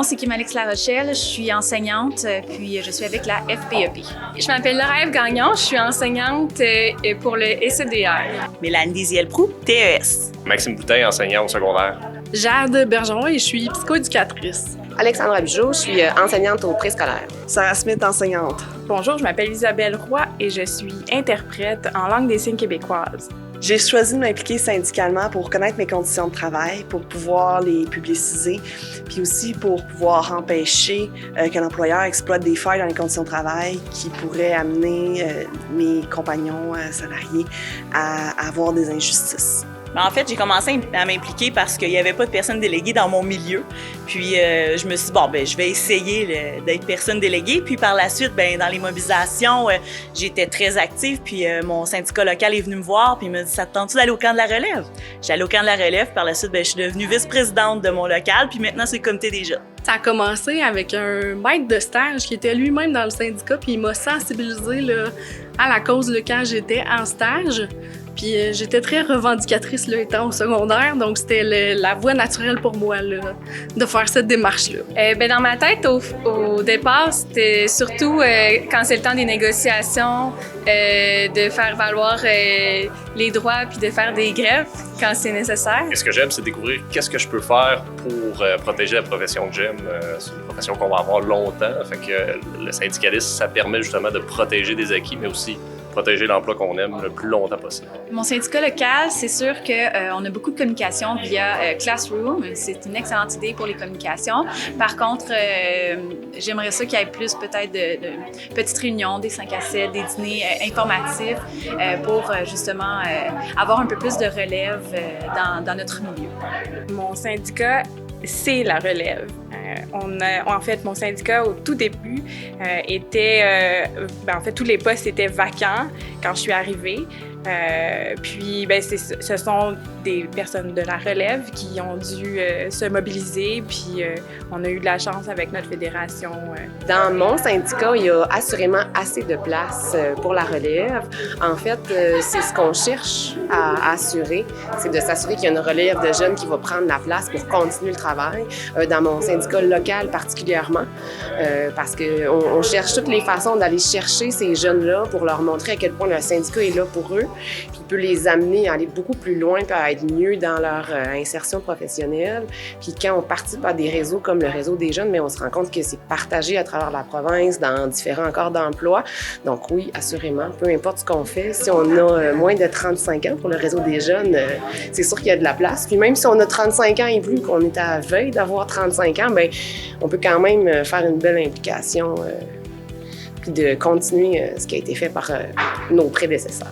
nom, c'est Kim Alex Larochelle. Je suis enseignante, puis je suis avec la FPEP. Je m'appelle Laura-Ève Gagnon. Je suis enseignante pour le SEDR. Mélanie Diziel-Proux, TES. Maxime Boutin, enseignant au secondaire. Jade Bergeron et je suis psychoéducatrice. Alexandra Bigeaud, je suis enseignante au préscolaire. Sarah Smith, enseignante. Bonjour, je m'appelle Isabelle Roy et je suis interprète en langue des signes québécoise. J'ai choisi de m'impliquer syndicalement pour connaître mes conditions de travail, pour pouvoir les publiciser, puis aussi pour pouvoir empêcher qu'un employeur exploite des failles dans les conditions de travail qui pourraient amener mes compagnons salariés à avoir des injustices. En fait, j'ai commencé à m'impliquer parce qu'il n'y avait pas de personne déléguée dans mon milieu. Puis je me suis dit, je vais essayer d'être personne déléguée. Puis par la suite, dans les mobilisations, j'étais très active. Puis mon syndicat local est venu me voir puis il m'a dit, ça te tente-tu d'aller au camp de la relève? J'allais au camp de la relève. Par la suite, je suis devenue vice-présidente de mon local. Puis maintenant, c'est le comité des jeunes. Ça a commencé avec un maître de stage qui était lui-même dans le syndicat. Puis il m'a sensibilisée là, à la cause là, quand j'étais en stage. Puis j'étais très revendicatrice là, étant au secondaire, donc c'était la voie naturelle pour moi là, de faire cette démarche-là. Dans ma tête, au départ, c'était surtout quand c'est le temps des négociations, de faire valoir les droits puis de faire des grèves quand c'est nécessaire. Et ce que j'aime, c'est découvrir qu'est-ce que je peux faire pour protéger la profession que j'aime. C'est une profession qu'on va avoir longtemps. Fait que le syndicalisme, ça permet justement de protéger des acquis, mais aussi protéger l'emploi qu'on aime le plus longtemps possible. Mon syndicat local, c'est sûr qu'on a beaucoup de communication via Classroom. C'est une excellente idée pour les communications. Par contre, j'aimerais ça qu'il y ait plus peut-être de petites réunions, des 5 à 7, des dîners informatifs pour justement avoir un peu plus de relève dans notre milieu. Mon syndicat, c'est la relève. En fait, mon syndicat, au tout début, tous les postes étaient vacants quand je suis arrivée. Puis, ce sont des personnes de la relève qui ont dû se mobiliser, puis on a eu de la chance avec notre fédération. Dans mon syndicat, il y a assurément assez de place pour la relève. En fait, c'est ce qu'on cherche à assurer, c'est de s'assurer qu'il y a une relève de jeunes qui va prendre la place pour continuer le travail. Dans mon syndicat local particulièrement, parce qu'on cherche toutes les façons d'aller chercher ces jeunes-là pour leur montrer à quel point le syndicat est là pour eux, puis peut les amener à aller beaucoup plus loin, puis à être mieux dans leur insertion professionnelle. Puis quand on participe à des réseaux comme le réseau des jeunes, mais on se rend compte que c'est partagé à travers la province dans différents corps d'emploi. Donc oui, assurément, peu importe ce qu'on fait, si on a moins de 35 ans pour le réseau des jeunes, c'est sûr qu'il y a de la place. Puis même si on a 35 ans et plus, qu'on est à la veille d'avoir 35 ans, on peut quand même faire une belle implication puis de continuer ce qui a été fait par nos prédécesseurs.